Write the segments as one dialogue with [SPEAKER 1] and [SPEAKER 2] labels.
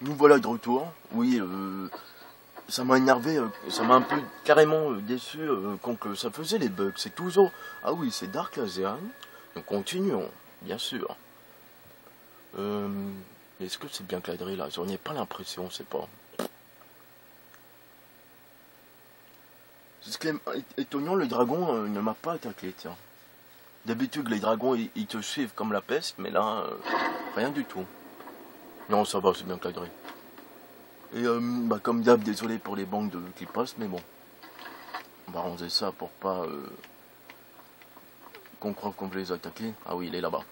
[SPEAKER 1] Nous voilà de retour. Oui, ça m'a énervé, ça m'a un peu carrément déçu quand ça faisait les bugs. C'est toujours... Ah oui, c'est Dark Asian. Donc continuons, bien sûr. Est-ce que c'est bien cadré là? J'en ai pas l'impression, c'est pas... Ce qui est étonnant, le dragon ne m'a pas attaqué, tiens. D'habitude, les dragons, ils te suivent comme la peste, mais là, rien du tout. Non, ça va, c'est bien cadré. Et bah, comme d'hab, désolé pour les banques qui passent, mais bon. On va ranger ça pour pas qu'on croie qu'on veut les attaquer. Ah oui, il est là-bas.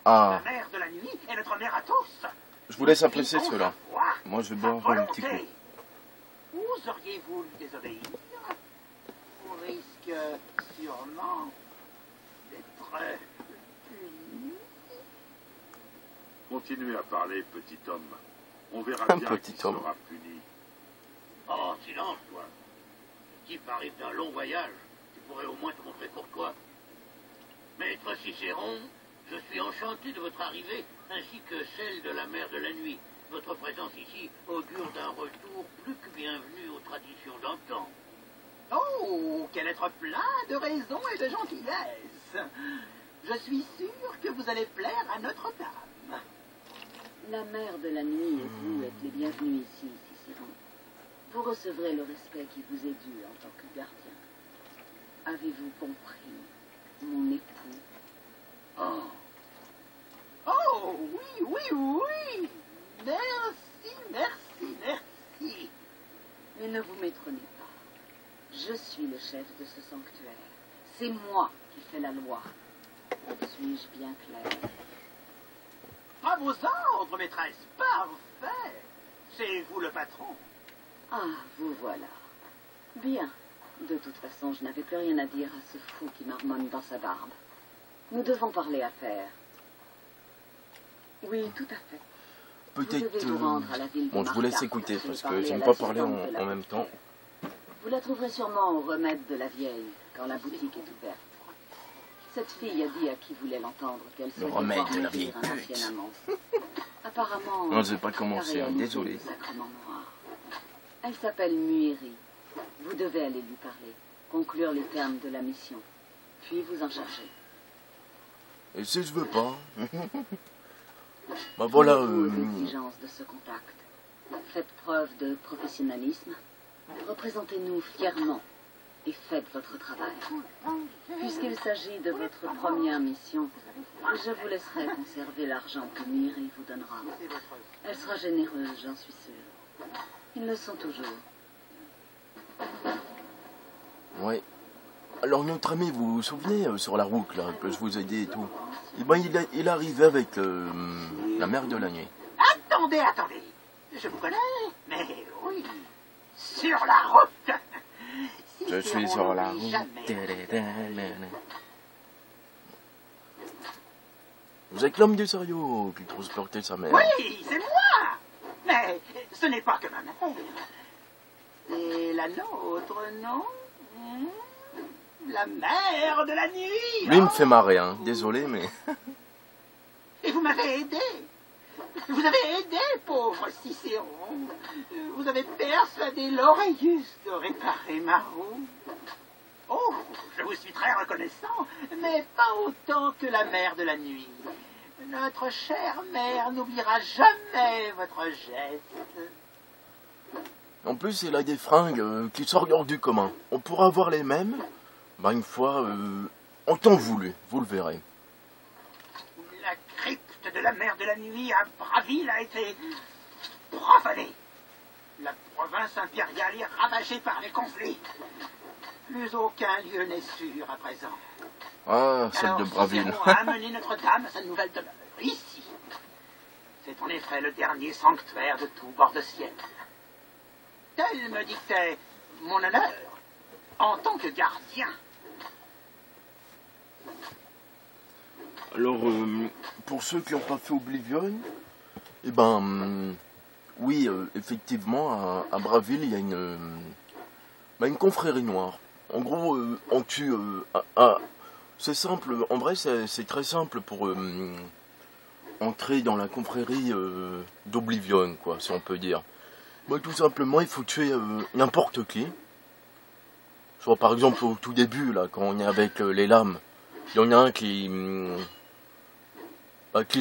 [SPEAKER 1] Ah.
[SPEAKER 2] La mère de la nuit est notre mère à tous.
[SPEAKER 1] Je vous laisse apprécier cela. Moi, je vais boire un petit coup.
[SPEAKER 2] Oseriez-vous lui désobéir? On risque sûrement d'être puni.
[SPEAKER 3] Continuez à parler, petit homme. On verra
[SPEAKER 1] Un
[SPEAKER 3] bien
[SPEAKER 1] petit
[SPEAKER 3] qui
[SPEAKER 1] homme.
[SPEAKER 3] sera puni.
[SPEAKER 2] Oh, silence, toi. Le type arrive d'un long voyage. Tu pourrais au moins te montrer courtois. Maître Cicéron, je suis enchanté de votre arrivée, ainsi que celle de la mère de la nuit. Votre présence ici augure d'un retour plus que bienvenu aux traditions d'antan. Oh, quel être plein de raison et de gentillesse. Je suis sûr que vous allez plaire à Notre-Dame.
[SPEAKER 4] La mère de la nuit et vous êtes les bienvenus ici, Cicéron. Vous recevrez le respect qui vous est dû en tant que gardien. Avez-vous compris, mon époux?
[SPEAKER 2] Oh. Oh, oui, oui, oui. Merci, merci, merci.
[SPEAKER 4] Mais ne vous méprenez pas. Je suis le chef de ce sanctuaire. C'est moi qui fais la loi. Suis-je bien clair?
[SPEAKER 2] À vos ordres, maîtresse. Parfait. C'est vous le patron.
[SPEAKER 4] Ah, vous voilà. Bien. De toute façon, je n'avais plus rien à dire à ce fou qui marmonne dans sa barbe. Nous devons parler affaires. Oui, tout à fait.
[SPEAKER 1] Peut-être...
[SPEAKER 4] Bon,
[SPEAKER 1] je vous laisse écouter, parce que j'aime pas parler en même temps.
[SPEAKER 4] Vous la trouverez sûrement au remède de la vieille, quand la boutique est ouverte. Cette fille a dit à qui voulait l'entendre qu'elle
[SPEAKER 1] Le remède de la vieille pute.
[SPEAKER 4] Apparemment,
[SPEAKER 1] Non, je vais pas commencer, hein, désolé.
[SPEAKER 4] Elle s'appelle Muiri. Vous devez aller lui parler, conclure les termes de la mission, puis vous en charger.
[SPEAKER 1] Et si je veux pas? Bah voilà.
[SPEAKER 4] L'exigence de ce contact. Faites preuve de professionnalisme. Représentez-nous fièrement et faites votre travail. Puisqu'il s'agit de votre première mission, je vous laisserai conserver l'argent que Muiri vous donnera. Elle sera généreuse, j'en suis sûre. Ils le sont toujours.
[SPEAKER 1] Ouais. Alors notre ami, vous vous souvenez sur la route là, que je vous ai dit et tout. Et ben il est arrivé avec la mère de la nuit.
[SPEAKER 2] Attendez, attendez. Je vous connais, mais oui. Sur la route.
[SPEAKER 1] Je suis sur la route. Vous êtes l'homme du sérieux qui transportait sa mère.
[SPEAKER 2] Oui, c'est moi. Mais ce n'est pas que ma mère. C'est la nôtre, non? La mère de la nuit.
[SPEAKER 1] Lui, il me fait marrer, hein. Désolé, mais...
[SPEAKER 2] Et vous m'avez aidé. Vous avez aidé, pauvre Cicéron. Vous avez persuadé l'Oreillus de réparer ma roue. Oh, je vous suis très reconnaissant, mais pas autant que la mère de la nuit. Notre chère mère n'oubliera jamais votre geste.
[SPEAKER 1] En plus, il a des fringues qui sortent hors du commun. On pourra avoir les mêmes, bah une fois, en temps voulu, vous le verrez.
[SPEAKER 2] La crypte de la mère de la nuit à Braville a été profanée. La province impériale est ravagée par les conflits. Plus aucun lieu n'est sûr à présent.
[SPEAKER 1] Ah, celle de Braville.
[SPEAKER 2] Cicéron a amené Notre-Dame à sa nouvelle demeure, ici. C'est en effet le dernier sanctuaire de tout bord de ciel. Tel me dictait mon honneur en tant que gardien.
[SPEAKER 1] Alors, pour ceux qui n'ont pas fait Oblivion, eh ben, oui, effectivement, à Braville, il y a une confrérie noire. En gros, on tue... c'est simple, en vrai, c'est très simple pour entrer dans la confrérie d'Oblivion, quoi, si on peut dire. Bah, tout simplement, il faut tuer n'importe qui. Soit par exemple au tout début, là, quand on est avec les lames, il y en a un qui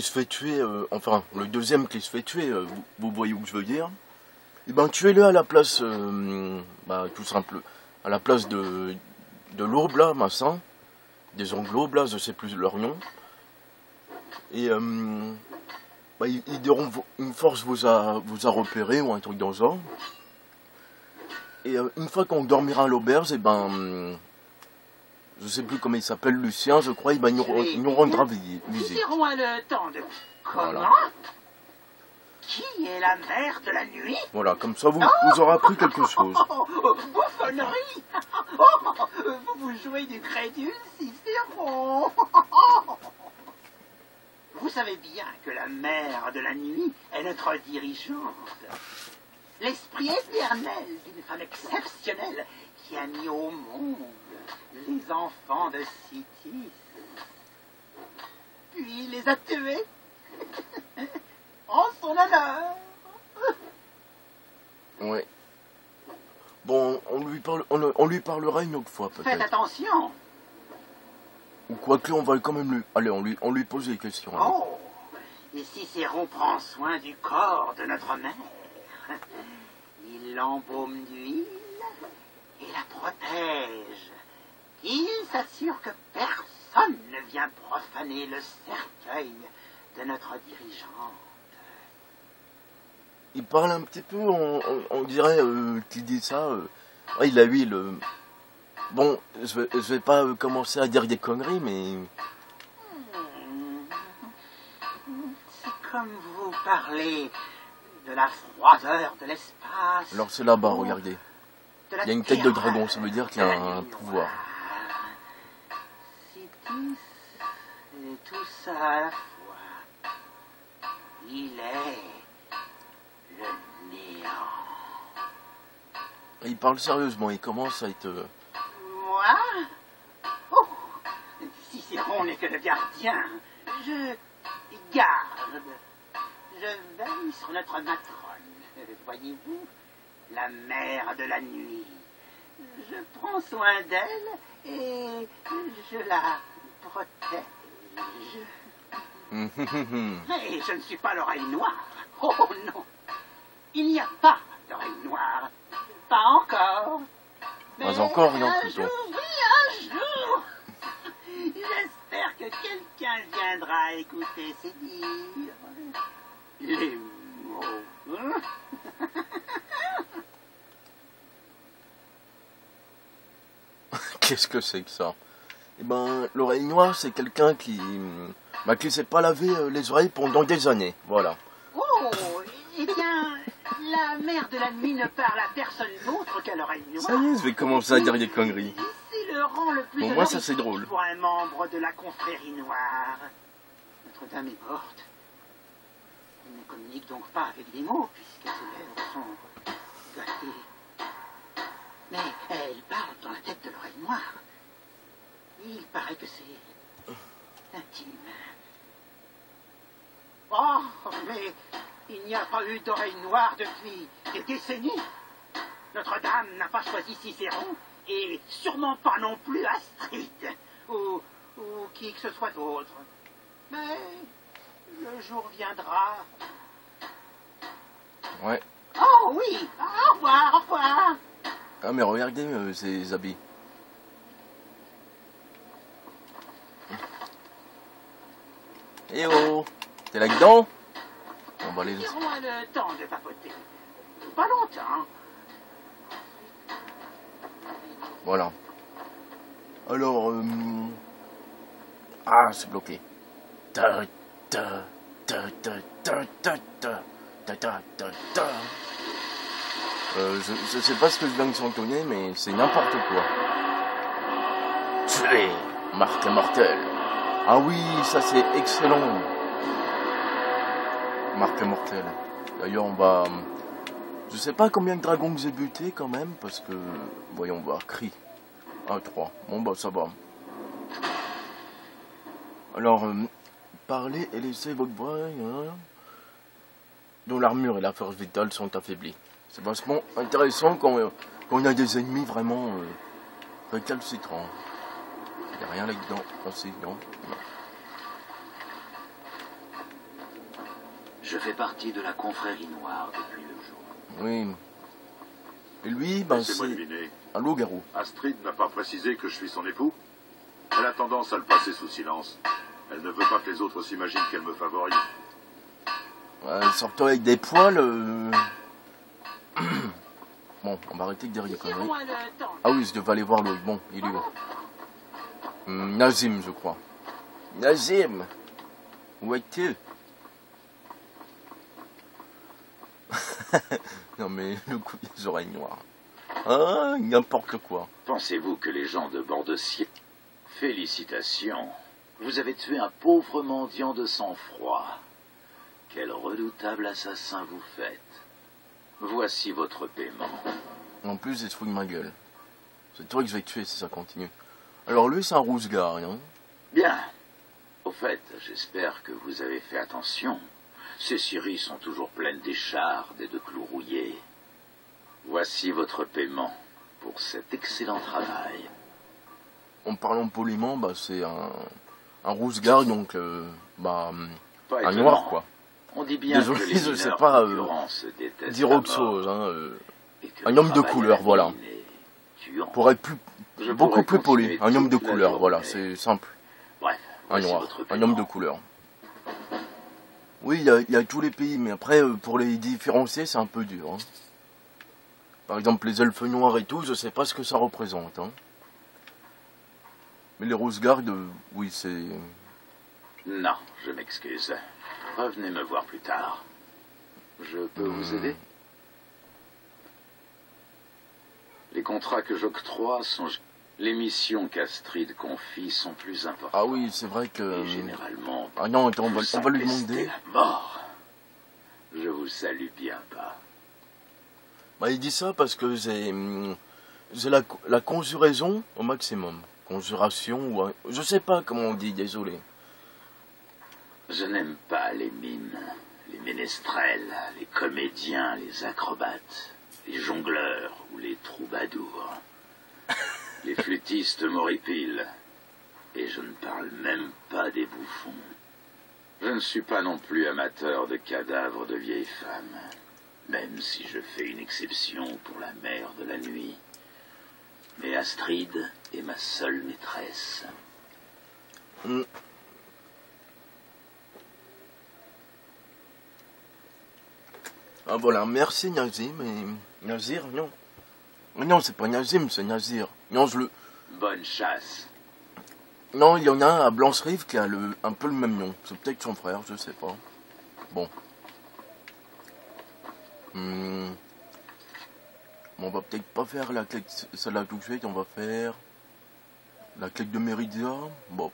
[SPEAKER 1] se fait tuer, enfin, le deuxième qui se fait tuer, vous voyez où je veux dire. Et ben tuez-le à la place, tout simple, à la place de l'aube là, machin, des anglobes là, je sais plus leur nom. Et ils diront une force vous a repéré ou un truc dans le genre. Et une fois qu'on dormira à l'auberge, et je sais plus comment il s'appelle, Lucien, je crois, il nous rendra visite.
[SPEAKER 2] Cicéron a le temps de... Comment
[SPEAKER 1] Voilà.
[SPEAKER 2] Qui est la mère de la nuit?
[SPEAKER 1] Voilà, comme ça vous aurez appris quelque chose.
[SPEAKER 2] Bouffonnerie. Vous jouez du crédule, Cicéron. Vous savez bien que la mère de la nuit est notre dirigeante. L'esprit éternel d'une femme exceptionnelle qui a mis au monde les enfants de Citis. Puis les a tués en son honneur.
[SPEAKER 1] Ouais. Bon, on lui parlera une autre fois
[SPEAKER 2] Faites
[SPEAKER 1] peut-être.
[SPEAKER 2] attention.
[SPEAKER 1] Ou quoique on va quand même lui... Allez, on lui pose des questions. Allez.
[SPEAKER 2] Oh, et Cicéron prend soin du corps de notre mère. Il l'embaume d'huile et la protège. Il s'assure que personne ne vient profaner le cercueil de notre dirigeante.
[SPEAKER 1] Il parle un petit peu, on dirait qu'il dit ça. Ouais, il a huile. Bon, je vais pas commencer à dire des conneries, mais...
[SPEAKER 2] C'est comme vous parlez de la froideur de l'espace.
[SPEAKER 1] Alors c'est là-bas, regardez.
[SPEAKER 2] De la
[SPEAKER 1] Il y a une tête de
[SPEAKER 2] terreur
[SPEAKER 1] dragon, ça veut dire qu'il y a
[SPEAKER 2] de la
[SPEAKER 1] un
[SPEAKER 2] nuit
[SPEAKER 1] pouvoir.
[SPEAKER 2] noire. Citis et tout ça à la fois. Il est le néant.
[SPEAKER 1] Il parle sérieusement, il commence à être...
[SPEAKER 2] Moi? Oh, Cicéron n'est que le gardien. Je garde. Je veille sur notre matrone. Voyez-vous, la mère de la nuit. Je prends soin d'elle et je la protège. Et je ne suis pas l'oreille noire. Oh non, il n'y a pas d'oreille noire. Pas encore.
[SPEAKER 1] Pas encore, non,
[SPEAKER 2] un
[SPEAKER 1] plutôt.
[SPEAKER 2] jour, oui, un jour. J'espère que quelqu'un viendra écouter ces dires. Les mots. Hein?
[SPEAKER 1] Qu'est-ce que c'est que ça? Eh ben, l'oreille noire, c'est quelqu'un qui s'est pas lavé les oreilles pendant des années, voilà.
[SPEAKER 2] Oh, eh bien, la mère de la nuit ne parle à personne d'autre qu'à l'oreille noire.
[SPEAKER 1] Ça y est, je vais commencer à dire des conneries.
[SPEAKER 2] C'est le rang le plus
[SPEAKER 1] Bon, moi, ça, c'est
[SPEAKER 2] honorifique
[SPEAKER 1] drôle.
[SPEAKER 2] pour un membre de la confrérie noire. Notre-Dame est morte. Elle ne communique donc pas avec des mots, puisque ses lèvres sont gâtées. Mais elle parle dans la tête de l'oreille noire. Il paraît que c'est intime. Oh, mais il n'y a pas eu d'oreille noire depuis des décennies. Notre-Dame n'a pas choisi Cicéron, et sûrement pas non plus Astrid, ou qui que ce soit d'autre. Mais le jour viendra.
[SPEAKER 1] Ouais.
[SPEAKER 2] Oh oui, au revoir, au revoir.
[SPEAKER 1] Ah, mais regardez ces habits. Eh oh, t'es là-dedans? On va les...
[SPEAKER 2] Cicéron a le temps de papoter. Pas longtemps.
[SPEAKER 1] Voilà. Alors, ah, c'est bloqué. Ta, ta, ta, ta, ta, ta, ta, ta, ta, ta, ta. Je sais pas ce que je viens de chantonner, mais c'est n'importe quoi. Tuer, marque mortelle. Ah oui, ça c'est excellent. Marque mortelle. D'ailleurs, on va... Je sais pas combien de dragons que j'ai buté quand même, parce que... Voyons voir, cri. 1, 3. Bon bah ça va. Alors, parler et laisser votre voix, dont l'armure et la force vitale sont affaiblies. C'est vachement intéressant quand on a des ennemis vraiment récalcitrants. Il n'y a rien là-dedans. Ah, si, non.
[SPEAKER 2] Je fais partie de la confrérie noire depuis le jour.
[SPEAKER 1] Oui. Et lui, ben
[SPEAKER 3] Laissez-moi
[SPEAKER 1] c'est
[SPEAKER 3] deviner.
[SPEAKER 1] un loup-garou.
[SPEAKER 3] Astrid n'a pas précisé que je suis son époux. Elle a tendance à le passer sous silence. Elle ne veut pas que les autres s'imaginent qu'elle me favorise.
[SPEAKER 1] Sortant avec des poils. Bon, on va arrêter de dire des conneries. Ah oui, je devais aller voir l'autre. Bon, il est où? Nazim, je crois. Nazim, où es-tu? Non mais le coup des oreilles noires. Ah, n'importe quoi.
[SPEAKER 5] Pensez-vous que les gens de bord de ciel... Félicitations. Vous avez tué un pauvre mendiant de sang-froid. Quel redoutable assassin vous faites. Voici votre paiement.
[SPEAKER 1] En plus, il se fout de ma gueule. C'est toi que je vais tuer si ça continue. Alors lui, c'est un rousse-gare, hein.
[SPEAKER 5] Bien. Au fait, j'espère que vous avez fait attention. Ces scieries sont toujours pleines d'échardes et de clous rouillés. Voici votre paiement pour cet excellent travail.
[SPEAKER 1] En parlant poliment, bah, c'est un rousse-gare, donc
[SPEAKER 5] Pas
[SPEAKER 1] un
[SPEAKER 5] étonnant.
[SPEAKER 1] noir, quoi.
[SPEAKER 5] On dit bien
[SPEAKER 1] Désolé,
[SPEAKER 5] que les
[SPEAKER 1] je sais
[SPEAKER 5] mineurs
[SPEAKER 1] pas
[SPEAKER 5] concurrents se détestent
[SPEAKER 1] dire
[SPEAKER 5] à
[SPEAKER 1] autre
[SPEAKER 5] mort,
[SPEAKER 1] chose, hein.
[SPEAKER 5] et que
[SPEAKER 1] Un
[SPEAKER 5] le
[SPEAKER 1] homme de
[SPEAKER 5] travail
[SPEAKER 1] couleur,
[SPEAKER 5] à la
[SPEAKER 1] voilà.
[SPEAKER 5] mine est tuant.
[SPEAKER 1] Pour être
[SPEAKER 5] Je
[SPEAKER 1] beaucoup
[SPEAKER 5] pourrais
[SPEAKER 1] plus poli.
[SPEAKER 5] continuer
[SPEAKER 1] Un homme de
[SPEAKER 5] toute la
[SPEAKER 1] couleur,
[SPEAKER 5] journée.
[SPEAKER 1] voilà, c'est simple.
[SPEAKER 5] Bref,
[SPEAKER 1] Un
[SPEAKER 5] voici
[SPEAKER 1] noir,
[SPEAKER 5] votre
[SPEAKER 1] un
[SPEAKER 5] paiement.
[SPEAKER 1] homme de couleur. Oui, il y a tous les pays, mais après, pour les différencier, c'est un peu dur. Hein. Par exemple, les elfes noirs et tout, je sais pas ce que ça représente. Hein. Mais les rousse-gardes, oui, c'est...
[SPEAKER 5] Non, je m'excuse. Revenez me voir plus tard. Je peux vous aider? Les contrats que j'octroie sont... Les missions qu'Astrid confie sont plus importantes.
[SPEAKER 1] Ah oui, c'est vrai que...
[SPEAKER 5] Et généralement...
[SPEAKER 1] Ah non, attends, on
[SPEAKER 5] vous
[SPEAKER 1] va lui
[SPEAKER 5] empestez
[SPEAKER 1] demander.
[SPEAKER 5] la mort. Je vous salue bien bas.
[SPEAKER 1] Bah, il dit ça parce que j'ai la conjuraison au maximum. Conjuration, ou... Je sais pas comment on dit, désolé.
[SPEAKER 5] Je n'aime pas les mimes, les ménestrels, les comédiens, les acrobates, les jongleurs ou les troubadours. Les flûtistes m'horripilent. Et je ne parle même pas des bouffons. Je ne suis pas non plus amateur de cadavres de vieilles femmes, même si je fais une exception pour la mère de la nuit. Mais Astrid est ma seule maîtresse.
[SPEAKER 1] Ah voilà, merci Nazim et... Nazir, non. Non, c'est pas Nazim, c'est Nazir. Non,
[SPEAKER 5] Bonne chasse.
[SPEAKER 1] Non, il y en a un à Blanche-Rive qui a un peu le même nom. C'est peut-être son frère, je sais pas. Bon. Bon, on va peut-être pas faire la clé, celle-là tout de suite, on va faire la clé de Méridia. Bon.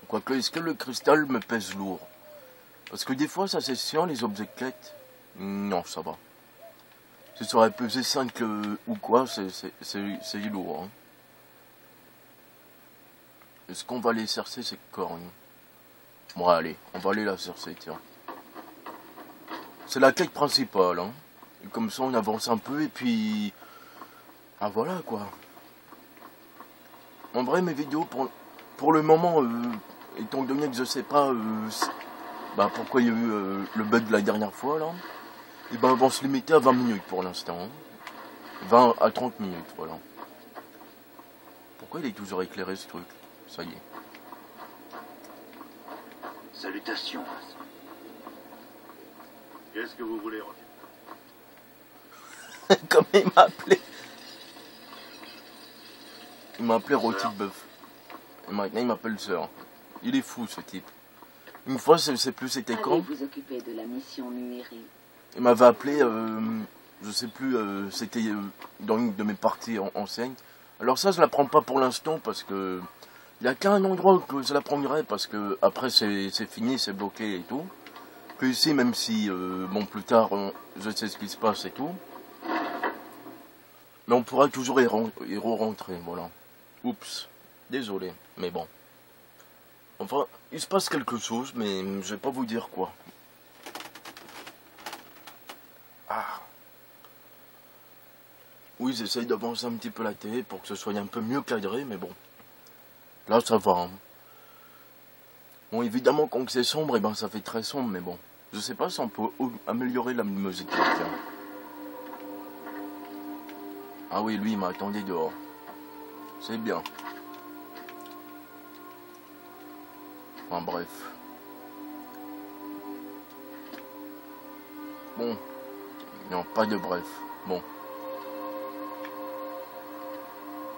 [SPEAKER 1] Quoique, est-ce que le cristal me pèse lourd? Parce que des fois, ça c'est chiant, les objets de quête. Non, ça va. Si ça aurait pesé 5 ou quoi, c'est lourd. Hein. Est-ce qu'on va aller chercher ces cornes? Bon, allez, on va aller la chercher, tiens. C'est la quête principale, hein. Et comme ça, on avance un peu, et puis... Ah, voilà, quoi. En vrai, mes vidéos, pour le moment, étant donné que je sais pas bah, pourquoi il y a eu le bug de la dernière fois, là, et ben, vont se limiter à 20 minutes pour l'instant. Hein. 20 à 30 minutes, voilà. Pourquoi il est toujours éclairé, ce truc? Ça y est.
[SPEAKER 5] Salutations.
[SPEAKER 3] Qu'est-ce que vous voulez, Roger?
[SPEAKER 1] Comme il m'a appelé. Il m'a appelé Rôti de Bœuf. Et maintenant il m'appelle Sœur. Il est fou ce type. Une fois, je sais plus c'était quand.
[SPEAKER 4] Allez vous occuper de la mission Nuiri.
[SPEAKER 1] Il m'avait appelé, je sais plus, c'était dans une de mes parties anciennes. Alors ça, je la prends pas pour l'instant parce que il n'y a qu'un endroit que je la prendrai parce que après c'est fini, c'est bloqué et tout. Que ici, même si, bon, plus tard, je sais ce qui se passe et tout. Mais on pourra toujours y rentrer, voilà. Oups, désolé, mais bon. Enfin, il se passe quelque chose, mais je vais pas vous dire quoi. Ah. Oui, j'essaye d'avancer un petit peu la télé pour que ce soit un peu mieux cadré, mais bon. Là, ça va. Hein. Bon, évidemment, quand c'est sombre, eh ben, ça fait très sombre, mais bon. Je sais pas si on peut améliorer la luminosité. Tiens. Ah oui, lui, il m'a attendu dehors. C'est bien. Enfin, bref. Bon. Non, pas de bref. Bon.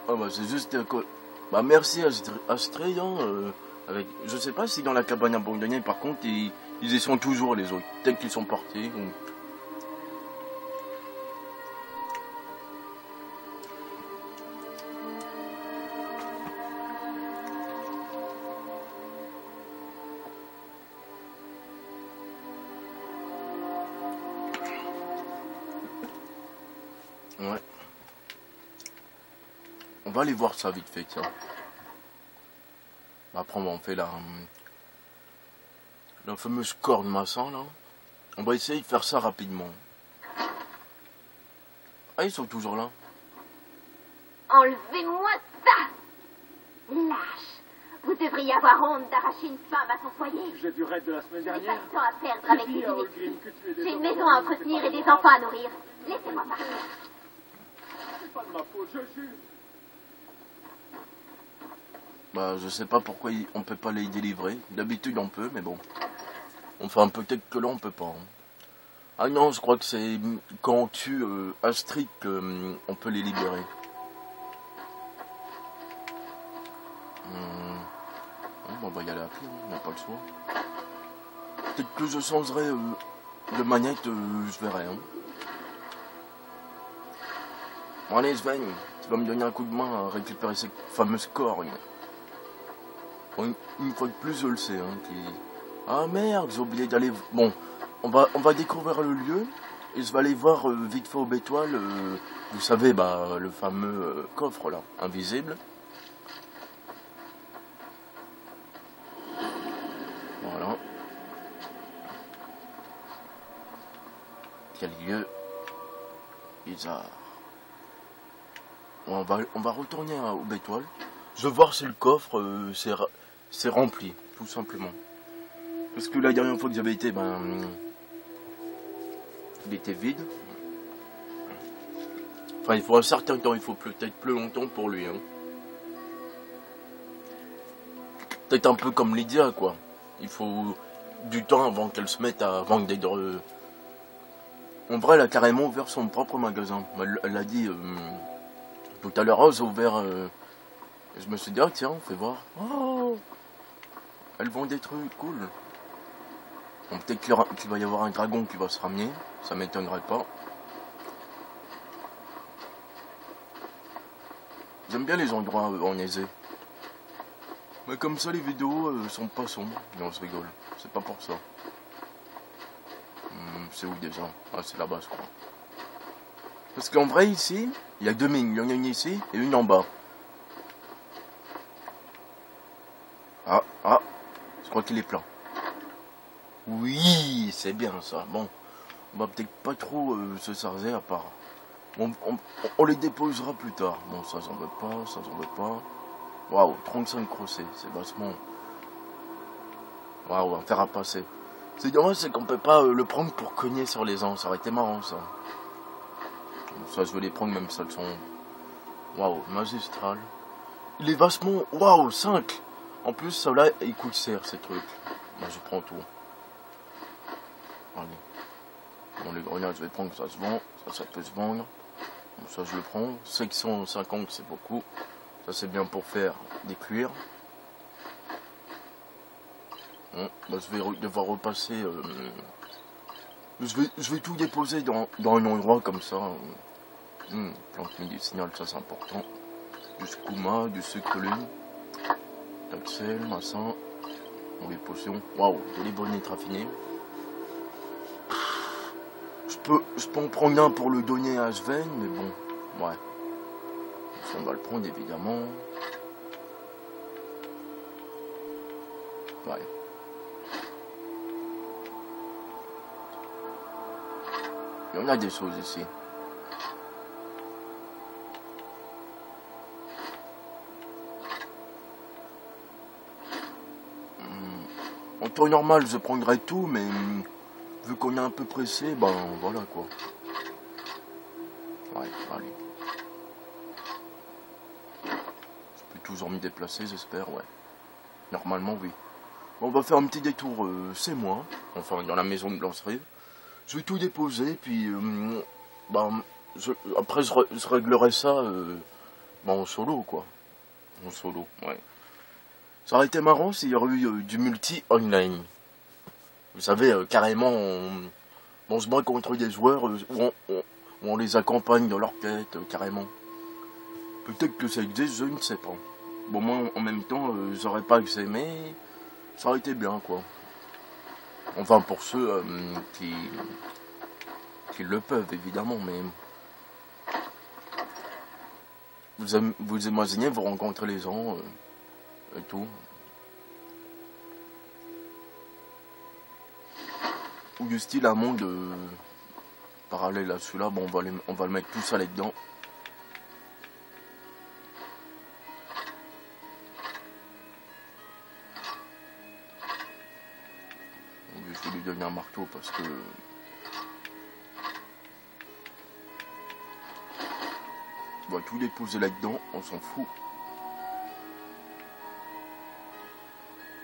[SPEAKER 1] Ah bah, c'est juste... Bah, merci Astrid, hein, avec... Je sais pas si dans la cabane abandonnée, par contre, ils y sont toujours, les autres. Peut-être qu'ils sont partis, ou... Ouais. On va aller voir ça vite fait, tiens. Après, on fait la fameuse corde maçon, là. On va essayer de faire ça rapidement. Ah, ils sont toujours là.
[SPEAKER 6] Enlevez-moi ça! Lâche! Vous devriez avoir honte d'arracher une femme à son foyer.
[SPEAKER 7] J'ai du raid de la semaine
[SPEAKER 6] Je n'ai pas
[SPEAKER 7] dernière.
[SPEAKER 6] de temps à perdre avec
[SPEAKER 7] Dis
[SPEAKER 6] des
[SPEAKER 7] à
[SPEAKER 6] uniques.
[SPEAKER 7] Holgrim que tu es
[SPEAKER 6] J'ai une
[SPEAKER 7] désormais
[SPEAKER 6] maison à
[SPEAKER 7] mon
[SPEAKER 6] entretenir et
[SPEAKER 7] inspecteur
[SPEAKER 6] des enfants à nourrir. Laissez-moi partir.
[SPEAKER 7] C'est pas de ma faute, je jure.
[SPEAKER 1] Bah, je sais pas pourquoi on peut pas les délivrer. D'habitude, on peut, mais bon. Enfin, peut-être que là, on peut pas. Hein. Ah non, je crois que c'est quand on tue Astrid qu'on peut les libérer. On va y aller à pied, on n'a pas le choix. Peut-être que je changerai de manette, je verrai. Hein. Bon, allez, Sven, tu vas me donner un coup de main à récupérer cette fameuse corne. Bon, une fois de plus, je le sais. Hein, Ah merde, j'ai oublié d'aller... Bon, on va découvrir le lieu. Et je vais aller voir vite fait au bétoile, vous savez, bah, le fameux coffre là, invisible. Voilà. Quel lieu bizarre. On va retourner au bétoile. Je veux voir si le coffre c'est rempli, tout simplement. Parce que la dernière fois que j'avais été, ben, il était vide. Enfin, il faut un certain temps, il faut peut-être plus longtemps pour lui. Hein. Peut-être un peu comme Lydia, quoi. Il faut du temps avant qu'elle se mette à vendre des... En vrai, elle a carrément ouvert son propre magasin. Elle l'a dit tout à l'heure, j'ai ouvert... je me suis dit, ah tiens, fais voir. Oh, elle vend des trucs, cool. Bon, peut-être qu'il va y avoir un dragon qui va se ramener, ça m'étonnerait pas. J'aime bien les endroits enneigés. Mais comme ça, les vidéos sont pas sombres. Non, je rigole, c'est pas pour ça. C'est où déjà? Ah, c'est là-bas, je crois. Parce qu'en vrai, ici, il y a deux mines. Il y en a une ici et une en bas. Ah, je crois qu'il est plein. Oui, c'est bien ça. Bon, on va peut-être pas trop se charger à part. On les déposera plus tard. Bon, ça j'en veux pas, ça j'en veux pas. Waouh, 35 crochets, c'est vachement... Waouh, un fer à passer. C'est dommage, c'est qu'on peut pas le prendre pour cogner sur les ans. Ça aurait été marrant, ça. Bon, ça, je vais les prendre même si elles sont... Waouh, magistral. Il est vachement... Waouh, 5. En plus, ça là, il coûte cher, ces trucs. Moi, je prends tout. Allez. Bon, les grenades, je vais prendre, ça se vend. Ça peut se vendre. Bon, ça, je le prends. 650, c'est beaucoup. Ça, c'est bien pour faire des cuirs. Bon, bah, je vais devoir repasser. Je vais tout déposer dans un endroit comme ça. Plante médicinale, ça c'est important. Du skouma, du sucre lune, d'axel, machin. Bon, les potions. Waouh, de les bonnettes raffinées. Je peux en prendre un pour le donner à Sven, mais bon, ouais. Ça, on va le prendre évidemment. Ouais. Il y en a des choses ici. En temps normal, je prendrais tout, mais vu qu'on est un peu pressé, ben voilà quoi. Ouais, allez. Je peux toujours me déplacer, j'espère, ouais. Normalement, oui. Bon, on va faire un petit détour, c'est moi, enfin dans la maison de Blancherie. Je vais tout déposer, puis ben, après je réglerai ça ben, en solo, quoi. En solo, ouais. Ça aurait été marrant s'il y aurait eu du multi-online. Vous savez, carrément, on se bat contre des joueurs où on les accompagne dans leur quête, carrément. Peut-être que ça existe, je ne sais pas. Bon, moi, en même temps, j'aurais pas accès, mais ça aurait été bien, quoi. Enfin, pour ceux qui le peuvent, évidemment, mais... Vous imaginez, vous rencontrez les gens... et tout. Ou du style un monde parallèle à celui-là, bon on va le mettre tout ça là-dedans. Je vais lui donner un marteau parce que... On va tout déposer là-dedans, on s'en fout.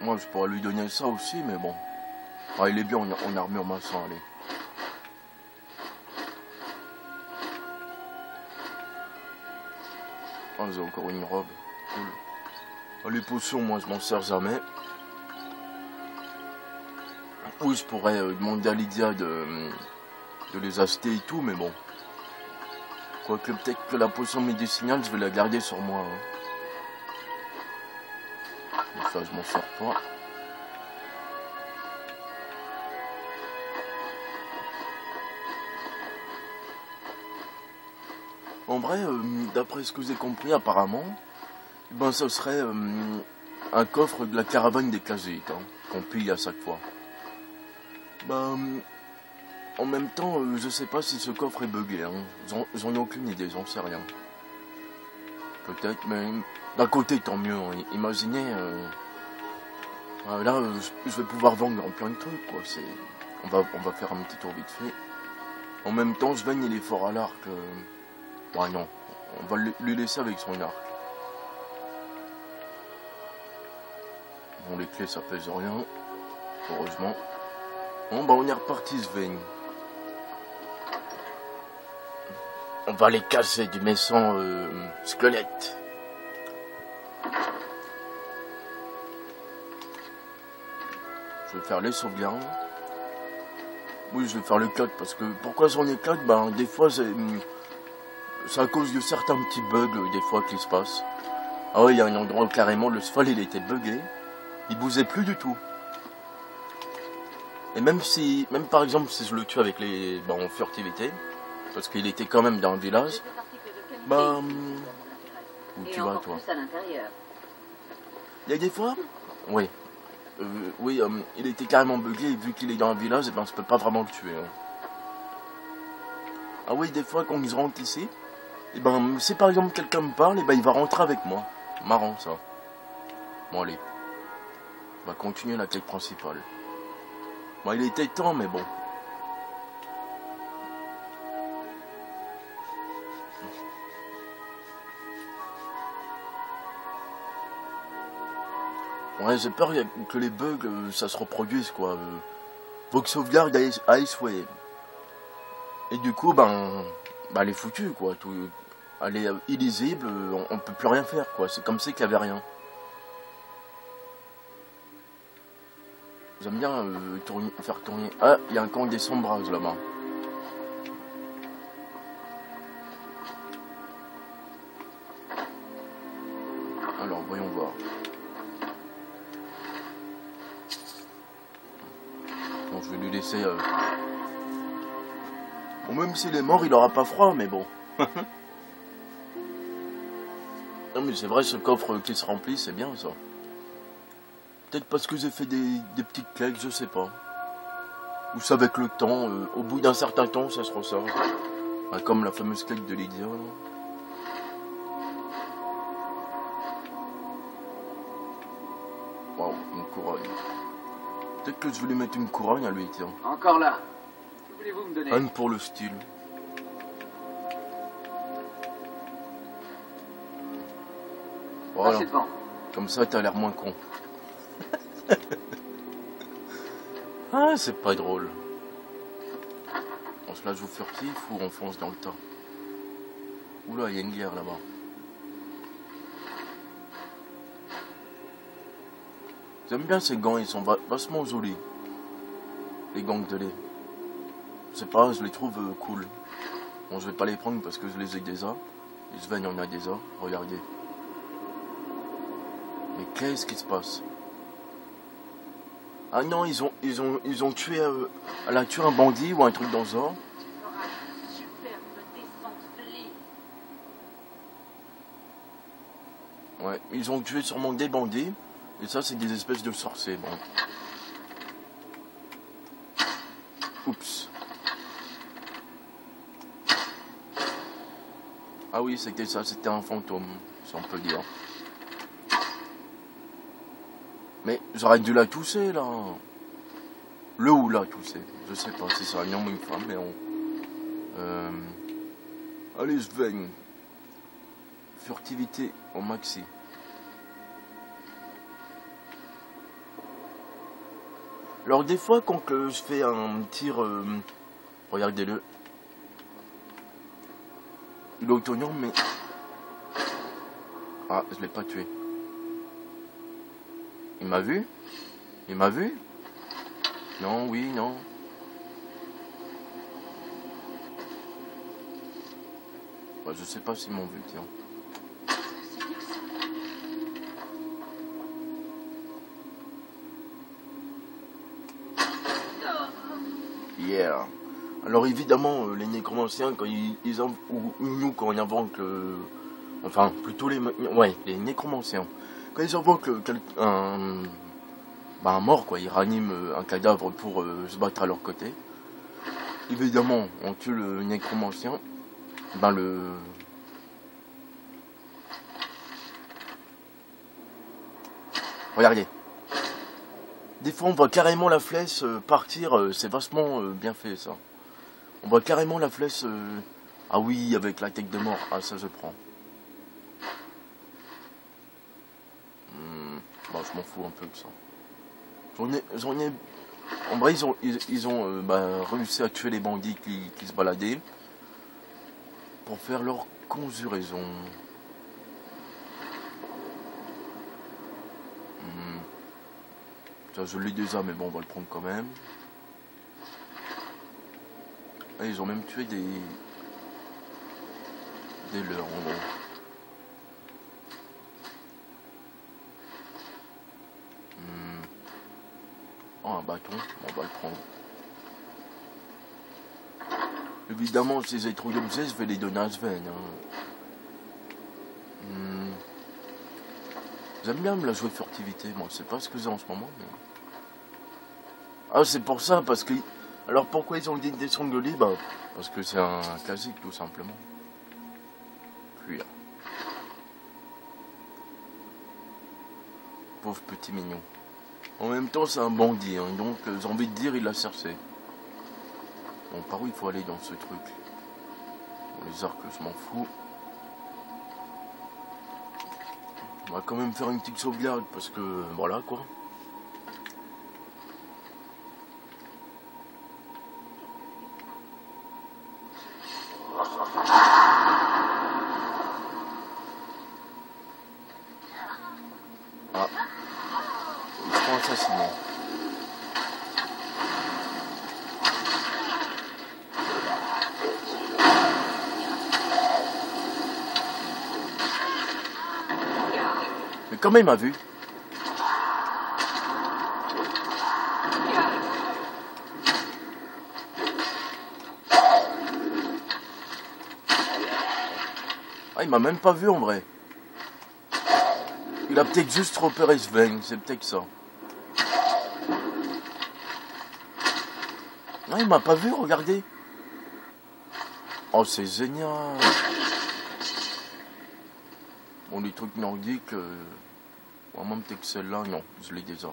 [SPEAKER 1] Moi, je pourrais lui donner ça aussi, mais bon. Ah, il est bien en armure maçon, allez. Ah, j'ai encore une robe. Cool. Ah, les potions, moi, je m'en sers jamais. Oui, je pourrais demander à Lydia de les acheter et tout, mais bon. Quoique, peut-être que la potion médicinale, je vais la garder sur moi. Hein. Mais ça, je m'en sers pas. En vrai, d'après ce que j'ai compris apparemment, ben ce serait un coffre de la caravane des Khajiits, hein, qu'on pille à chaque fois. Ben, en même temps, je sais pas si ce coffre est buggé, hein. J'en ai aucune idée, j'en sais rien. Peut-être, mais d'un côté tant mieux, hein. Imaginez, là je vais pouvoir vendre plein de trucs, quoi. On va faire un petit tour vite fait. En même temps, Sven il est fort à l'arc. Ouais, non, on va lui laisser avec son arc. Bon, les clés ça pèse rien, heureusement. Bon, bah on est reparti, Sven. On va les casser du méchant squelette. Je vais faire les sauvegardes. Oui, je vais faire le cut parce que pourquoi j'en ai 4, ben des fois c'est à cause de certains petits bugs des fois qui se passent. Ah oui, il y a un endroit où carrément le cheval il était bugué, il bougeait plus du tout. Et même par exemple si je le tue avec les en furtivité, parce qu'il était quand même dans un village, bah où tu vas toi? Il y a des fois, oui. Oui, il était carrément bugué et vu qu'il est dans un village, et ben je peux pas vraiment le tuer. Hein. Ah oui, des fois quand ils rentrent ici, et ben si par exemple quelqu'un me parle, et ben il va rentrer avec moi. Marrant ça. Bon allez, on va continuer la quête principale. Bon, il était temps, mais bon. Ouais, j'ai peur que les bugs, ça se reproduise, quoi. Faut que sauvegarde à souhait. Et du coup, elle est foutue, quoi. Tout, elle est illisible, on peut plus rien faire, quoi. C'est comme si qu'il n'y avait rien. J'aime bien faire tourner... Ah, il y a un camp des sombrages, là-bas. Alors, voyons voir. Bon, je vais lui laisser... Bon, même s'il est mort, il aura pas froid, mais bon. Non, mais c'est vrai, ce coffre qui se remplit, c'est bien, ça. Peut-être parce que j'ai fait des petites claques, je sais pas. Ou ça avec le temps, au bout d'un certain temps, ça se ressort. Enfin, comme la fameuse claque de Lydia, là. Waouh, une couronne. Peut-être que je vais lui mettre une couronne à lui, tiens.
[SPEAKER 8] Encore là. Que voulez-vous me donner?
[SPEAKER 1] Rien pour le style. Voilà.
[SPEAKER 8] Passez devant.
[SPEAKER 1] Comme ça, t'as l'air moins con. Ah, c'est pas drôle. On se la joue furtif ou on fonce dans le tas? Oula, il y a une guerre là-bas. J'aime bien ces gants, ils sont vachement jolis. Les gants de lait. Je sais pas, je les trouve cool. Bon, je vais pas les prendre parce que je les ai déjà. Et Sven en a déjà, regardez. Mais qu'est-ce qui se passe? Ah non, ils ont tué... elle a tué un bandit ou un truc dans ce genre. Ouais, ils ont tué sûrement des bandits. Et ça, c'est des espèces de sorciers. Bon. Oups. Ah oui, c'était ça, c'était un fantôme, si on peut dire. Mais j'aurais dû la tousser, là. Le ou la tousser. Je sais pas si c'est un homme ou une femme, mais on... Allez, Sven. Furtivité au maxi. Alors des fois quand je fais un tir, regardez-le, il est autonome mais... Ah, je l'ai pas tué. Il m'a vu? Il m'a vu? Non, oui, non. Bah, je sais pas s'ils m'ont vu, tiens. Yeah. Alors évidemment, les nécromanciens, quand ou nous, quand on invoque le... Enfin, plutôt les nécromanciens. Quand ils invoquent un mort, quoi, ils raniment un cadavre pour se battre à leur côté. Évidemment, on tue le nécromancien. Regardez. Des fois, on voit carrément la flèche partir. C'est vachement bien fait, ça. On voit carrément la flèche... Ah oui, avec la tête de mort. Ah, ça, je prends. Bon, je m'en fous un peu de ça. J'en ai... En vrai, ils ont réussi à tuer les bandits qui se baladaient. Pour faire leur conjuraison. Ça, je l'ai déjà, mais bon, on va le prendre quand même. Ah, ils ont même tué des leurs, en gros. Oh, un bâton, on va le prendre. Évidemment, ces êtres d'objet, je vais les donner à Sven. J'aime bien me la jouer furtivité, moi, je sais pas ce que j'ai en ce moment, mais... Ah, c'est pour ça, parce que... Alors, pourquoi ils ont dit des sangliers? Bah, parce que c'est un classique, tout simplement. Cuir. Pauvre petit mignon. En même temps, c'est un bandit, hein, donc j'ai envie de dire, il l'a cherché. Bon, par où il faut aller dans ce truc? Bon, les arcs, je m'en fous. On va quand même faire une petite sauvegarde, parce que, voilà, quoi. Ah. Ils seront assassinés. Mais comment il m'a vu? Ah, il m'a même pas vu en vrai. Il a peut-être juste repéré Sven, c'est peut-être ça. Ah, il m'a pas vu, regardez. Oh, c'est génial. Bon, les trucs nordiques, vraiment peut-être que celle-là, non, je l'ai déjà.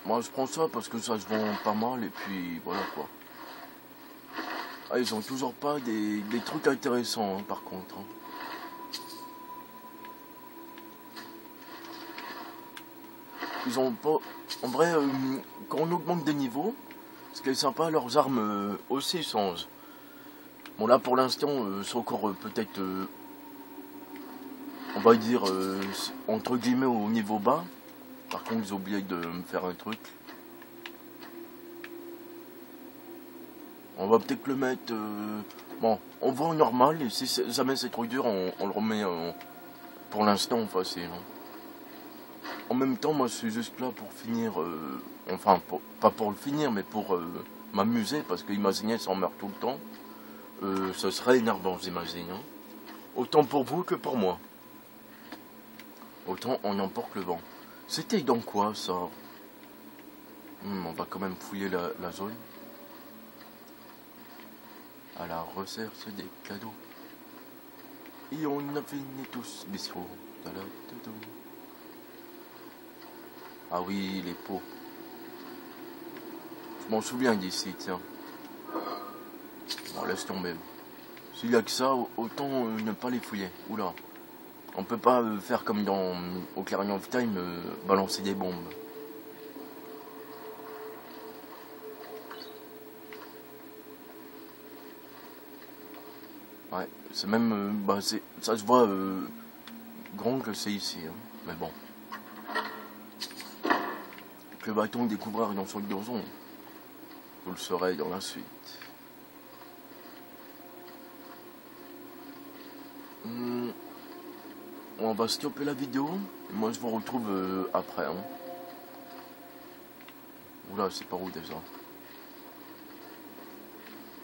[SPEAKER 1] Moi, je prends ça parce que ça se vend pas mal, et puis voilà quoi. Ah, ils ont toujours pas des trucs intéressants, hein, par contre. Hein. Ils ont pas... En vrai, quand on augmente des niveaux, ce qui est sympa, leurs armes aussi changent. Bon là pour l'instant c'est encore peut-être on va dire entre guillemets au niveau bas. Par contre j'ai oublié de me faire un truc. On va peut-être le mettre bon on va en normal et si jamais c'est trop dur on le remet pour l'instant facile. Hein. En même temps moi je suis juste là pour finir enfin pas pour le finir mais pour m'amuser parce que imaginez si on meurt tout le temps. Ce serait énervant, j'imagine. Hein. Autant pour vous que pour moi. Autant on emporte le vent. C'était dans quoi, ça? On va quand même fouiller la zone. À la recherche des cadeaux. Et on a fini tous bisous. Ah oui, les pots. Je m'en souviens d'ici, tiens. Bon, laisse tomber. S'il n'y a que ça, autant ne pas les fouiller. Oula. On peut pas faire comme dans Ocarina of Time, balancer des bombes. Ouais, c'est même... bah, ça se voit grand que c'est ici. Hein. Mais bon. Que va-t-on découvrir dans son donjon? Vous le saurez dans la suite. On va stopper la vidéo. Et moi je vous retrouve après. Hein. Oula, c'est par où déjà?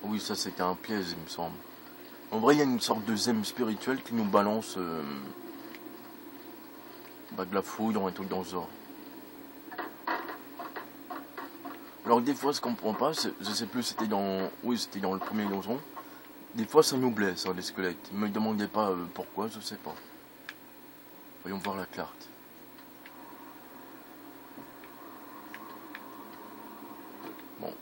[SPEAKER 1] Oui, ça c'était un piège, il me semble. En vrai, il y a une sorte de zème spirituel qui nous balance bah, de la foudre, un truc dans ce genre. Alors des fois, je comprends pas. Je sais plus, c'était dans... Oui, c'était dans le premier donjon. Des fois, ça nous blesse, hein, les squelettes. Ne me demandez pas pourquoi, je sais pas. Voyons voir la carte. Bon.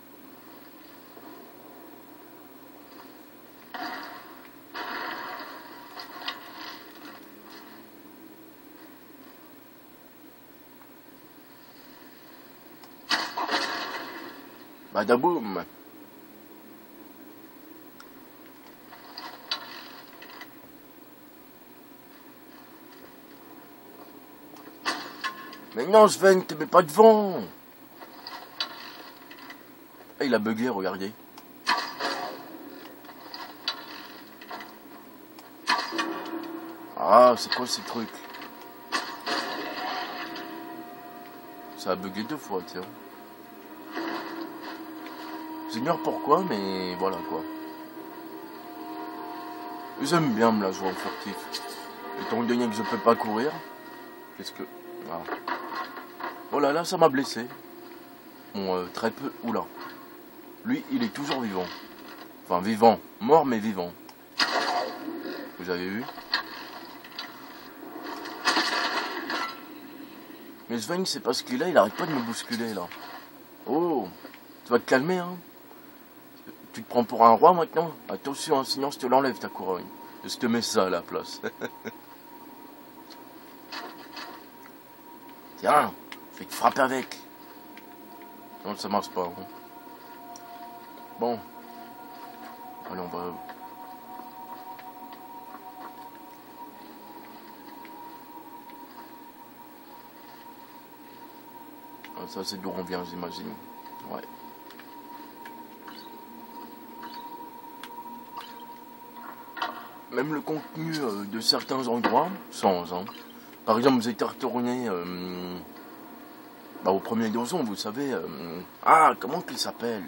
[SPEAKER 1] Badaboum. Mais non, Sven, te mets pas devant. Ah, il a bugué, regardez. Ah, c'est quoi ces trucs? Ça a bugué 2 fois, tiens. J'ignore pourquoi, mais voilà quoi. J'aime bien me la jouer en furtif. Étant donné que je peux pas courir, qu'est-ce que... Voilà. Oh là là, ça m'a blessé. Bon, très peu... Oula. Lui, il est toujours vivant. Enfin, vivant. Mort, mais vivant. Vous avez vu? Mais Sven, c'est parce qu'il est, il arrête pas de me bousculer, là. Oh, tu vas te calmer, hein. Tu te prends pour un roi, maintenant? Attention, hein, sinon je te l'enlève, ta couronne. Je te mets ça à la place. Tiens, je vais te frapper avec. Non, ça marche pas. Hein. Bon. Allez, on va... Ah, ça, c'est d'où on vient, j'imagine. Ouais. Même le contenu de certains endroits change. Hein. Par exemple, vous êtes retourné au premier donjon, vous savez. Ah, comment qu'il s'appelle?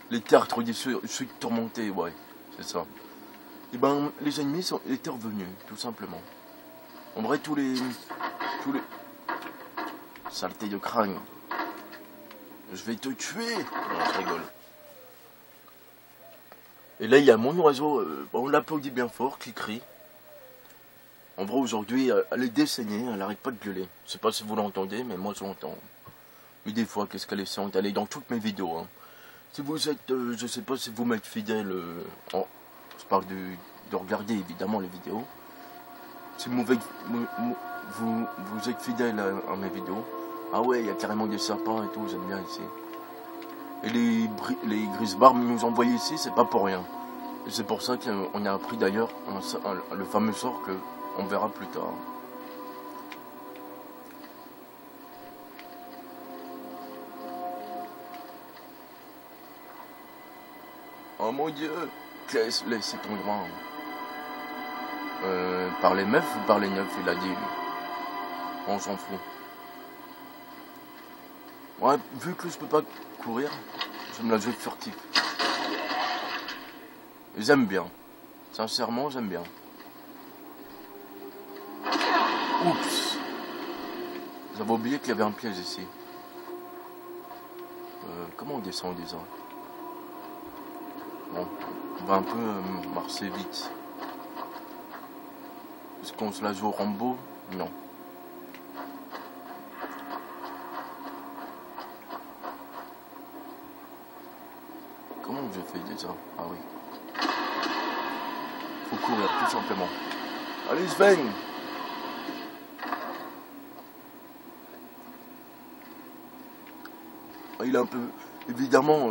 [SPEAKER 1] Les tertres des suites tourmentées, ouais, c'est ça. Et ben, les ennemis étaient revenus, tout simplement. En vrai, tous les... saleté de crâne. Je vais te tuer. Non, je rigole. Et là, il y a mon oiseau, on l'applaudit bien fort, qui crie. En vrai, aujourd'hui, elle est décédée, elle n'arrête pas de gueuler. Je sais pas si vous l'entendez, mais moi, je l'entends. Mais des fois, qu'est-ce qu'elle est chiante, elle est dans toutes mes vidéos. Hein. Si vous êtes, je sais pas si vous m'êtes fidèle, je parle de regarder évidemment les vidéos. Si vous êtes fidèle à mes vidéos, ah ouais, il y a carrément des sapins et tout, j'aime bien ici. Et les Grisbarbes nous envoient ici, c'est pas pour rien. Et c'est pour ça qu'on a appris d'ailleurs le fameux sort qu'on verra plus tard. Oh mon Dieu, laissez ton droit. Par les meufs ou par les neufs, il a dit. On s'en fout. Ouais, vu que je peux pas courir, je me la joue furtif. J'aime bien. Sincèrement, j'aime bien. Oups. J'avais oublié qu'il y avait un piège ici. Comment on descend déjà? Bon, on va un peu marcher vite. Est-ce qu'on se la joue au Rambo? Non. Comment j'ai fait déjà? Ah oui. Faut courir, tout simplement. Allez, Sven! Il est un peu... Évidemment,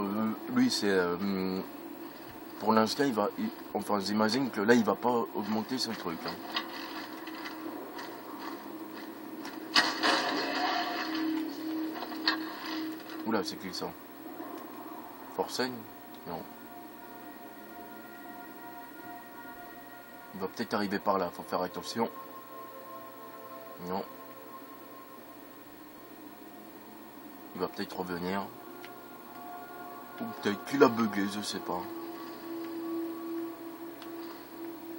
[SPEAKER 1] lui, c'est... pour l'instant, enfin, j'imagine que là, il va pas augmenter son truc. Hein. Oula, c'est qui ça? Forceigne? Non. Il va peut-être arriver par là, faut faire attention. Non. Il va peut-être revenir. Ou peut-être qu'il a bugué, je sais pas.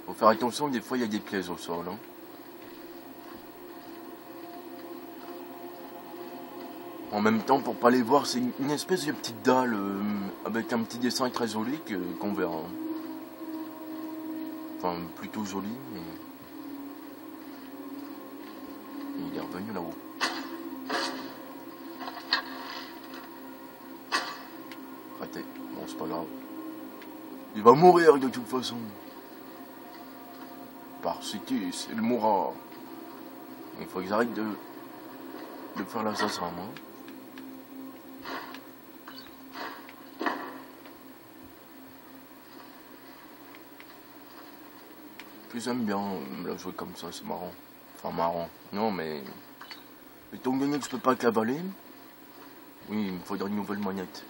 [SPEAKER 1] Faut faire attention, des fois il y a des pièges au sol. Hein. En même temps, pour pas les voir, c'est une espèce de petite dalle avec un petit dessin très joli qu'on verra. Enfin, plutôt joli, mais... Il est revenu là-haut. Raté. Bon, c'est pas grave. Il va mourir de toute façon. Parce que il mourra. Il faut qu'ils arrêtent de faire l'assassin, hein. J'aime bien la jouer comme ça, c'est marrant. Enfin marrant. Non mais... Étant donné que je peux pas cavaler, oui, il me faudrait une nouvelle manette.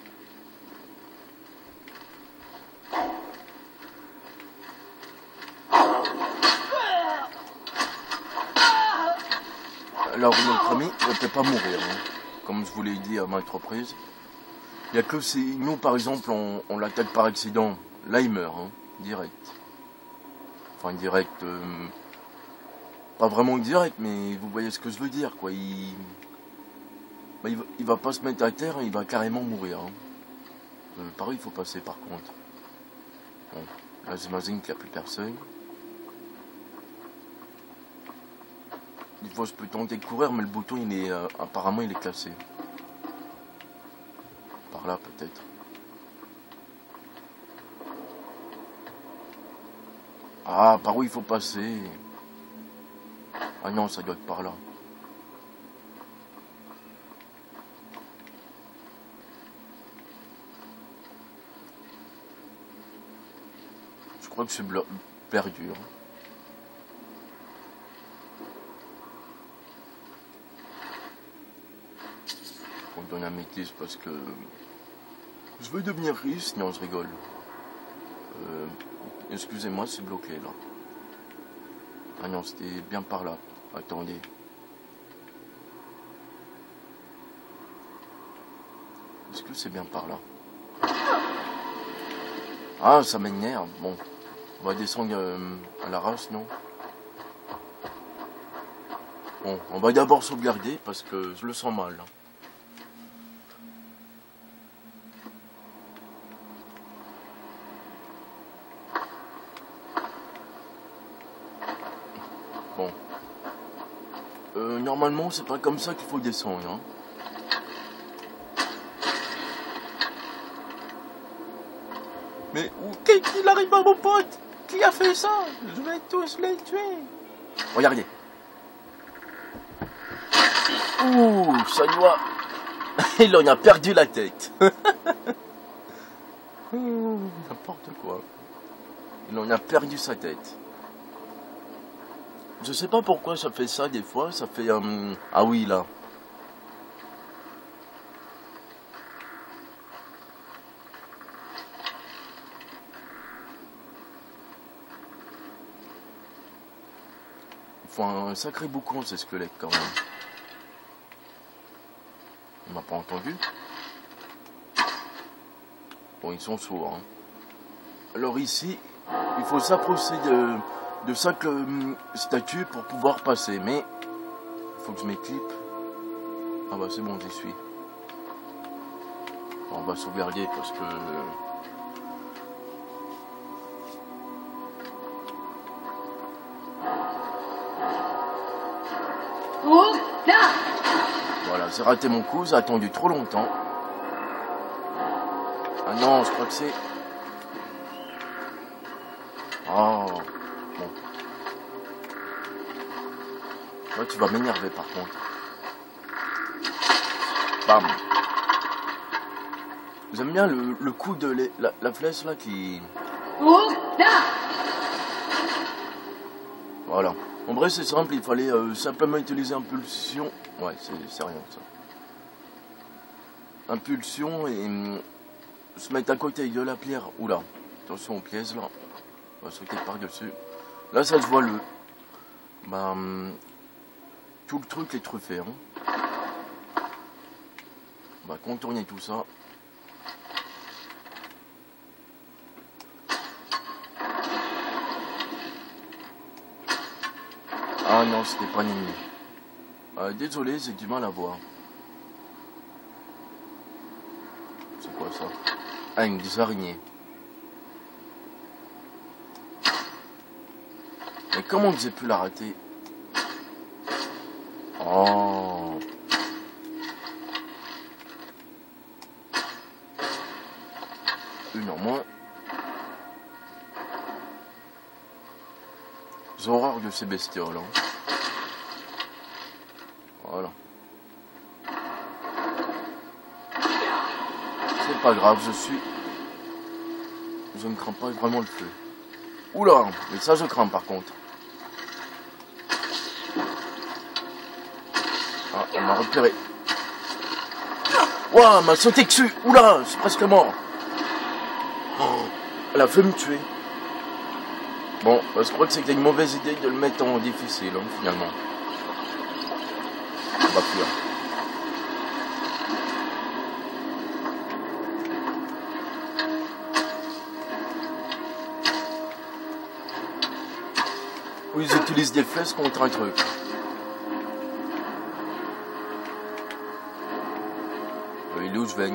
[SPEAKER 1] Alors notre ami ne peut pas mourir, hein. Comme je vous l'ai dit à maintes reprises. Il n'y a que si nous par exemple on l'attaque par accident, là il meurt, hein, direct. Enfin direct, pas vraiment direct, mais vous voyez ce que je veux dire, quoi. Il va pas se mettre à terre, il va carrément mourir. Hein. Par où il faut passer par contre. Bon, là j'imagine qu'il n'y a plus personne. Des fois je peux tenter de courir, mais le bouton il est apparemment il est cassé. Par là peut-être. Ah, par où il faut passer? Ah non, ça doit être par là. Je crois que c'est perdu. Hein. On donne un métis parce que... Je veux devenir riche? Non, je rigole. Excusez-moi, c'est bloqué là. Ah non, c'était bien par là. Attendez. Est-ce que c'est bien par là? Ah, ça m'énerve. Bon, on va descendre à la race, non? Bon, on va d'abord sauvegarder parce que je le sens mal. Bon. Normalement, c'est pas comme ça qu'il faut descendre. Hein. Mais où qu'est-ce qu'il arrive à mon pote? Qui a fait ça? Je vais tous les tuer. Regardez. Ouh, ça doit... Il en a perdu la tête. N'importe quoi. Il en a perdu sa tête. Je sais pas pourquoi ça fait ça des fois. Ça fait... Ah oui, là. Il faut un sacré boucan ces squelettes quand même. On m'a pas entendu. Bon, ils sont sourds. Hein. Alors ici, il faut s'approcher de 5 statues pour pouvoir passer. Mais, il faut que je m'équipe. Ah bah c'est bon, j'y suis. Bon, on va sauvegarder parce que... Voilà, j'ai raté mon coup, j'ai attendu trop longtemps. Ah non, je crois que c'est... Oh, bon. Ouais, tu vas m'énerver par contre. Bam. J'aime bien le coup de la flèche là qui... Voilà. En vrai c'est simple, il fallait simplement utiliser impulsion. Ouais, c'est rien ça. Impulsion et se mettre à côté de la pierre. Oula, attention aux pièces là. On va sauter par-dessus. Là ça se voit le... Bah, tout le truc est truffé. Hein. On va contourner tout ça. Ah non, c'était pas un ennemi. Désolé, j'ai du mal à voir. C'est quoi ça? Ah, une des araignées. Mais comment j'ai pu la rater? Oh. Une en moins. J'ai horreur de ces bestioles. Hein. Voilà. C'est pas grave, je ne crains pas vraiment le feu. Oula, mais ça je crains par contre. Ah, on m'a repéré. Ouah, m'a sauté dessus. Oula, c'est presque mort. Oh, elle a fait me tuer. Bon, bah, je crois que c'était une mauvaise idée de le mettre en difficile, hein, finalement. On va fuir. Où ils utilisent des flèches contre un truc. Il est où je vais?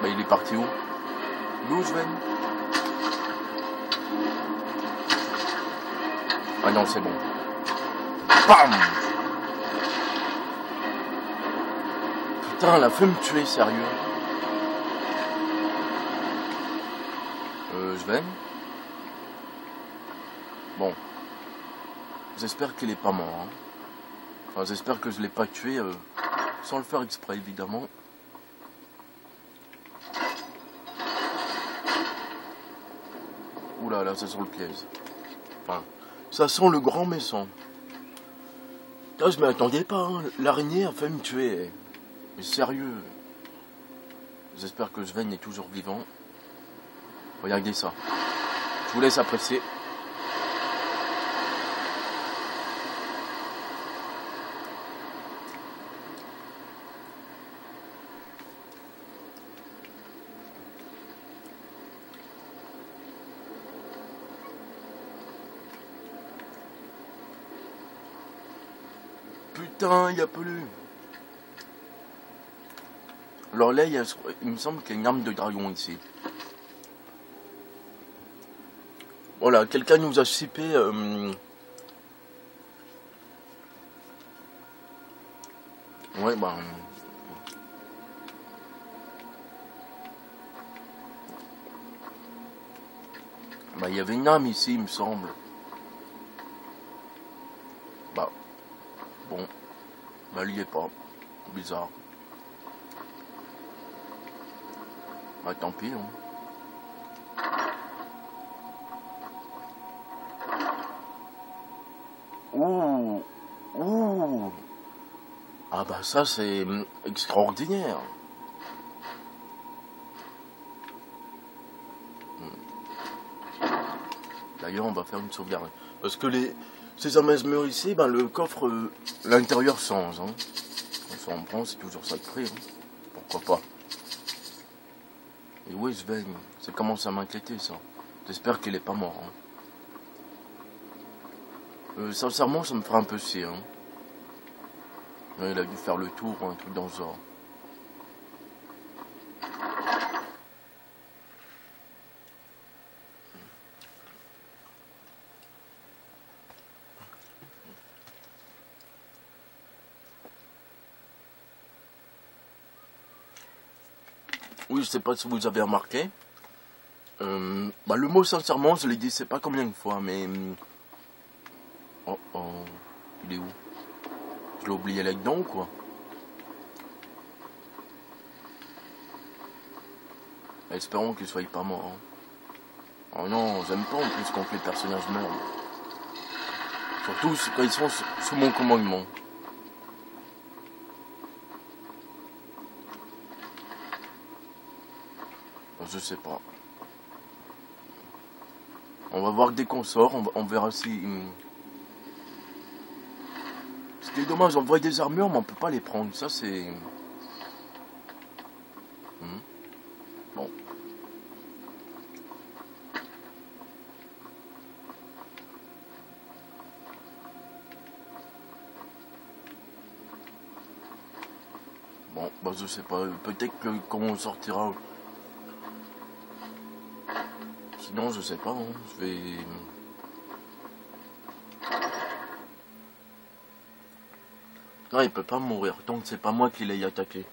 [SPEAKER 1] Bah il est parti où? D'où je vais? Ah non, c'est bon. Bam! Putain, elle a fait me tuer, sérieux. Je vais. Bon. J'espère qu'il est pas mort. Hein. Enfin, j'espère que je l'ai pas tué sans le faire exprès, évidemment. Oula, là, ça sent le piège. Enfin, ça sent le grand méchant. Là, je m'y attendais pas. Hein. L'araignée a fait me tuer. Mais sérieux. J'espère que Sven est toujours vivant. Regardez ça. Je vous laisse apprécier. putain, il n'y a plus. Alors là, il me semble qu'il y a une arme de dragon ici. Voilà, quelqu'un nous a shippé... Ouais, bah... Bah, il y avait une arme ici, il me semble. Bah... Bon. Bah, il y est pas. Bizarre. Bah, tant pis, hein. Ouh, ouh. Ah bah ça c'est extraordinaire. D'ailleurs on va faire une sauvegarde. Parce que ces amèzements ici, ben, le coffre, l'intérieur change. Hein. Quand ça en prend, c'est toujours ça de prix. Hein. Pourquoi pas. Et oui, Sven, ça commence à m'inquiéter ça. J'espère qu'il est pas mort. Hein. Sincèrement, ça me fera un peu chier. Hein. Ouais, il a dû faire le tour ou un truc dans ce genre. Oui, je sais pas si vous avez remarqué. Bah, le mot sincèrement, je l'ai dit, c'est pas combien de fois, mais... Oh, oh, il est où? Je l'ai oublié là-dedans, quoi. Espérons qu'il soit pas mort. Hein. Oh non, j'aime pas en plus quand les personnages meurent. Surtout quand ils sont sous mon commandement. Je sais pas. On va voir dès qu'on sort, on verra si... Ce qui est dommage, on voit des armures, mais on peut pas les prendre. Ça, c'est... Bon. Bon, bah je sais pas. Peut-être que quand on sortira... Sinon, je sais pas, hein. Je vais... Non, il peut pas mourir, tant que c'est pas moi qui l'ai attaqué.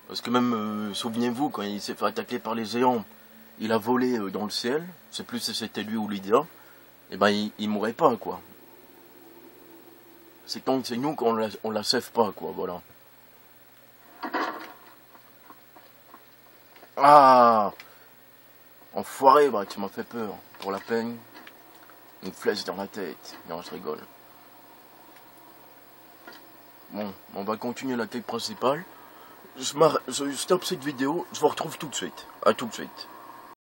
[SPEAKER 1] Parce que même, souvenez-vous, quand il s'est fait attaquer par les géants, il a volé dans le ciel, je sais plus si c'était lui ou Lydia, et ben il mourrait pas, quoi. C'est tant que c'est nous qu'on la sève pas, quoi, voilà. Ah! Enfoiré, bah tu m'as fait peur. Pour la peine, une flèche dans la tête. Non, je rigole. Bon, on va continuer la quête principale. Je stoppe cette vidéo, je vous retrouve tout de suite. À tout de suite.